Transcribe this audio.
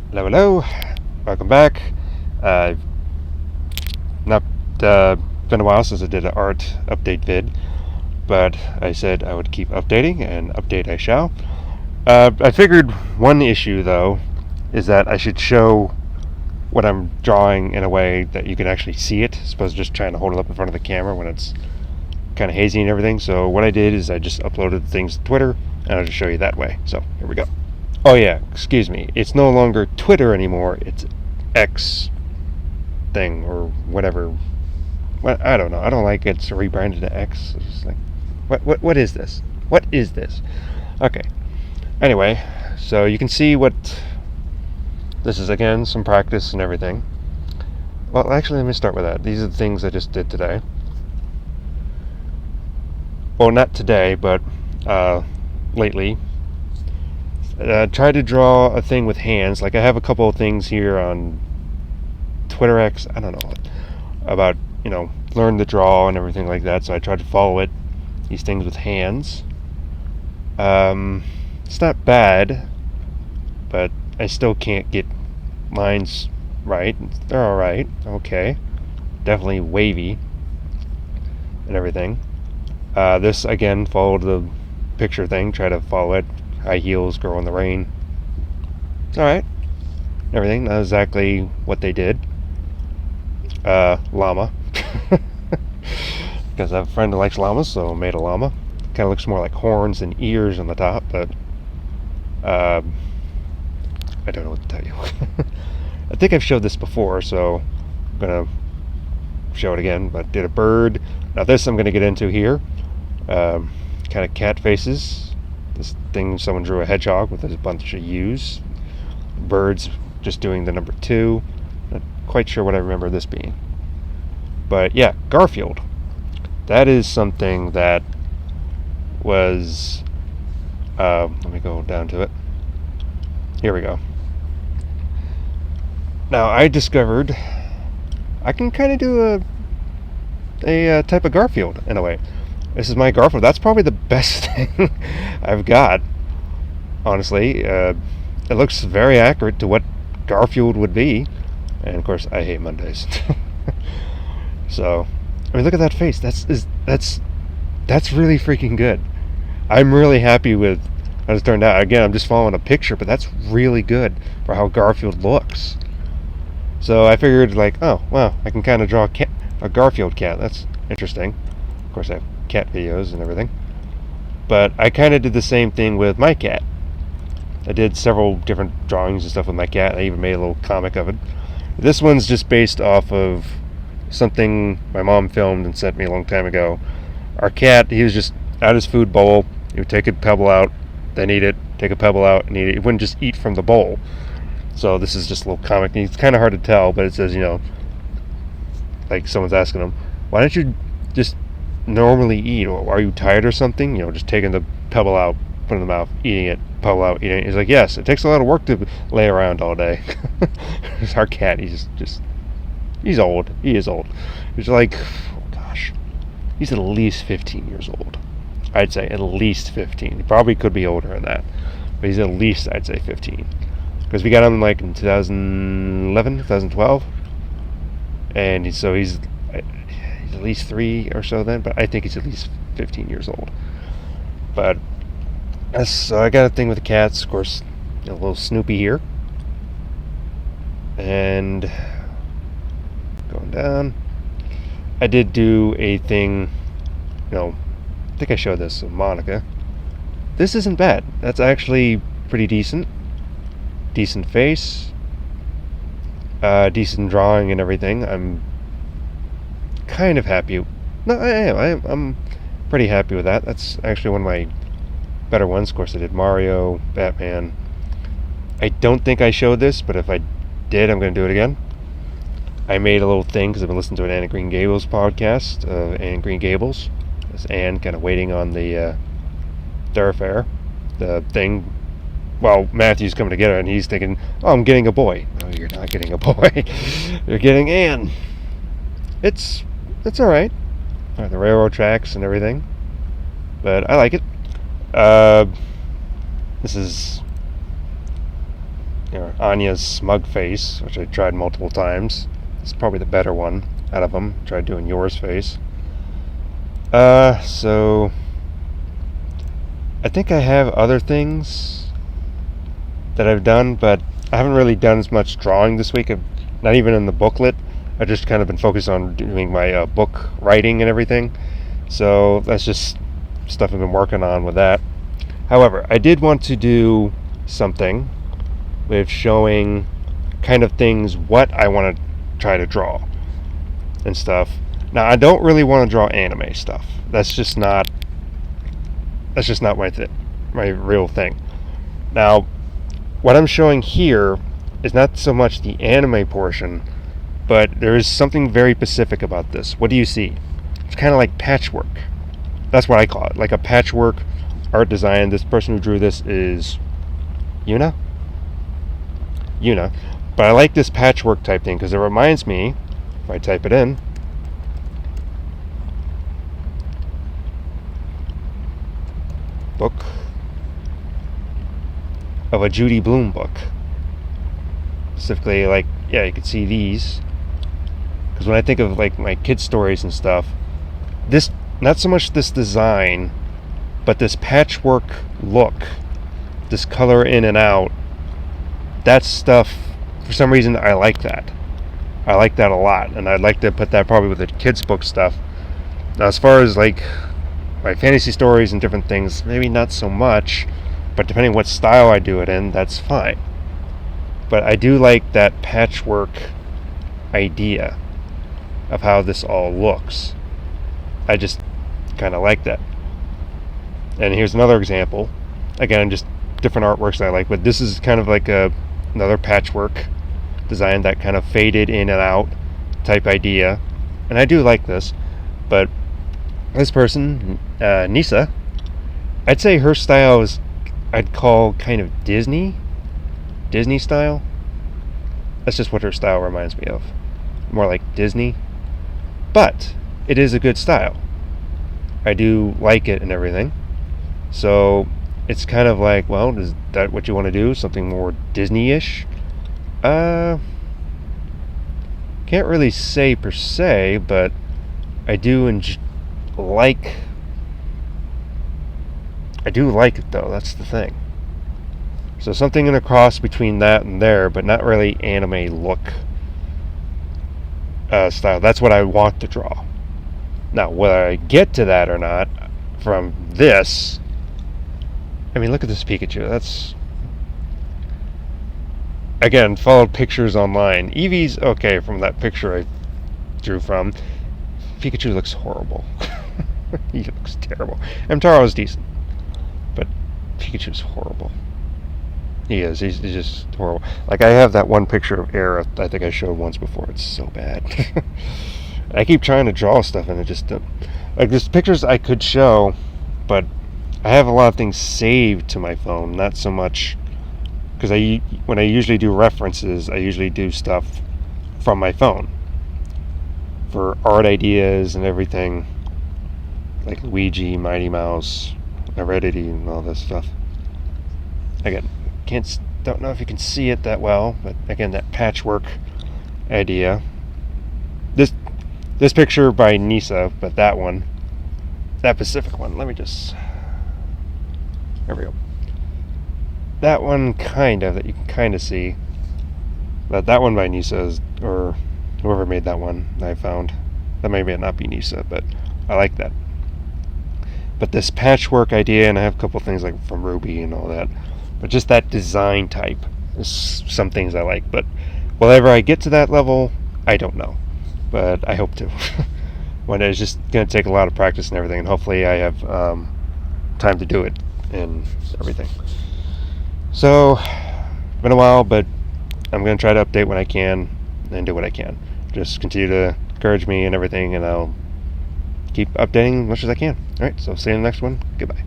Hello, hello. Welcome back. I've not been a while since I did an art update vid, but I said I would keep updating, and update I shall. I figured one issue, though, is that I should show what I'm drawing in a way that you can actually see it, as opposed to just trying to hold it up in front of the camera when it's kind of hazy and everything. So what I did is I just uploaded things to Twitter, and I'll just show you that way. So here we go. Oh yeah, excuse me. It's no longer Twitter anymore. It's X thing or whatever. What, I don't know. I don't like it's rebranded to X. It's just like, what is this? What is this? Okay. Anyway, so you can see what this is. Again, some practice and everything. Well, actually, let me start with that. These are the things I just did today. Well, not today, but lately. Try to draw a thing with hands. Like I have a couple of things here on Twitter X. I don't know about learn to draw and everything like that. So I tried to follow it. These things with hands. It's not bad, but I still can't get lines right. They're all right. Okay, definitely wavy and everything. This again followed the picture thing. Try to follow it. High heels, girl in the rain. It's alright. Everything. Not exactly what they did. Llama. Because I have a friend who likes llamas, so I made a llama. Kind of looks more like horns and ears on the top, but I don't know what to tell you. I think I've showed this before, so I'm going to show it again. But did a bird. Now this I'm going to get into here. Kind of cat faces. This thing, someone drew a hedgehog with a bunch of U's. Birds just doing the number 2. Not quite sure what I remember this being. But yeah, Garfield. That is something that was... let me go down to it. Here we go. Now, I discovered I can kind of do a type of Garfield in a way. This is my Garfield. That's probably the best thing I've got, honestly. It looks very accurate to what Garfield would be. And, of course, I hate Mondays. So, I mean, look at that face. That's really freaking good. I'm really happy with how it's turned out. Again, I'm just following a picture, but that's really good for how Garfield looks. So I figured, like, oh, wow, I can kind of draw a Garfield cat. That's interesting. Of course, I have cat videos and everything, but I kind of did the same thing with my cat. I did several different drawings and stuff with my cat. I even made a little comic of it. This one's just based off of something my mom filmed and sent me a long time ago. Our cat, he was just out his food bowl. He would take a pebble out, then eat it, take a pebble out and eat it. He wouldn't just eat from the bowl. So this is just a little comic. It's kind of hard to tell, but it says, like someone's asking him, why don't you just normally eat, or are you tired or something? Just taking the pebble out, putting it in the mouth, eating it, pebble out, eating it. He's like, yes, it takes a lot of work to lay around all day. Our cat, he's old. He is old. He's like, oh gosh, he's at least 15 years old. I'd say at least 15. He probably could be older than that, but he's at least, I'd say, 15. Because we got him like in 2011, 2012, and he's at least 3 or so then, but I think he's at least 15 years old. But so I got a thing with the cats, of course, a little Snoopy here, and going down. I did do a thing, I think I showed this with Monica. This isn't bad. That's actually pretty decent. Decent face, decent drawing and everything. I'm kind of happy. No, I am. I'm pretty happy with that. That's actually one of my better ones. Of course, I did Mario, Batman. I don't think I showed this, but if I did, I'm going to do it again. I made a little thing because I've been listening to an Anne of Green Gables podcast, Anne Green Gables. This Anne kind of waiting on the thoroughfare, the thing. Well, Matthew's coming to get her, and he's thinking, oh, I'm getting a boy. No, you're not getting a boy. You're getting Anne. It's all right. The railroad tracks and everything. But I like it. This is Anya's smug face, which I tried multiple times. It's probably the better one out of them. Tried doing yours face. So I think I have other things that I've done, but I haven't really done as much drawing this week. Not even in the booklet. I've just kind of been focused on doing my book writing and everything. So that's just stuff I've been working on with that. However, I did want to do something with showing kind of things what I want to try to draw and stuff. Now, I don't really want to draw anime stuff. That's just not my real thing. Now, what I'm showing here is not so much the anime portion, but there is something very specific about this. What do you see? It's kind of like patchwork. That's what I call it, like a patchwork art design. This person who drew this is Yuna. But I like this patchwork type thing because it reminds me, if I type it in, book of a Judy Blume book. Specifically, like, yeah, you can see these. Because when I think of like my kids' stories and stuff, this, not so much this design, but this patchwork look, this color in and out, that stuff, for some reason I like that. I like that a lot, and I'd like to put that probably with the kids' book stuff. Now, as far as like my fantasy stories and different things, maybe not so much, but depending what style I do it in, that's fine. But I do like that patchwork idea of how this all looks. I just kind of like that. And here's another example. Again, just different artworks I like, but this is kind of like another patchwork design, that kind of faded in and out type idea. And I do like this, but this person, Nisa, I'd say her style is, I'd call kind of Disney style. That's just what her style reminds me of. More like Disney. But it is a good style. I do like it and everything. So it's kind of like, well, is that what you want to do? Something more Disney-ish? Can't really say per se, but I do like it though. That's the thing. So something in a cross between that and there, but not really anime look style. That's what I want to draw. Now, whether I get to that or not from this, I mean, look at this Pikachu. That's, again, followed pictures online. Eevee's okay from that picture I drew from. Pikachu looks horrible. He looks terrible. Amtaro's decent, but Pikachu's horrible. He is. He's just horrible. Like, I have that one picture of Air I think I showed once before. It's so bad. I keep trying to draw stuff and it just don't. Like, there's pictures I could show, but I have a lot of things saved to my phone. Not so much, because when I usually do references, I usually do stuff from my phone for art ideas and everything, like Luigi, Mighty Mouse, Heredity, and all this stuff. Again, don't know if you can see it that well, but again, that patchwork idea. This picture by Nisa, but that specific one, let me just, there we go. That one that you can kind of see, but that one by Nisa is, or whoever made that one, I found, that may not be Nisa, but I like that. But this patchwork idea, and I have a couple things like from Ruby and all that, but just that design type is some things I like. But whenever I get to that level, I don't know, but I hope to. When it's just going to take a lot of practice and everything, and hopefully I have time to do it and everything. So, been a while, but I'm going to try to update when I can and do what I can. Just continue to encourage me and everything, and I'll keep updating as much as I can. Alright, so see you in the next one. Goodbye.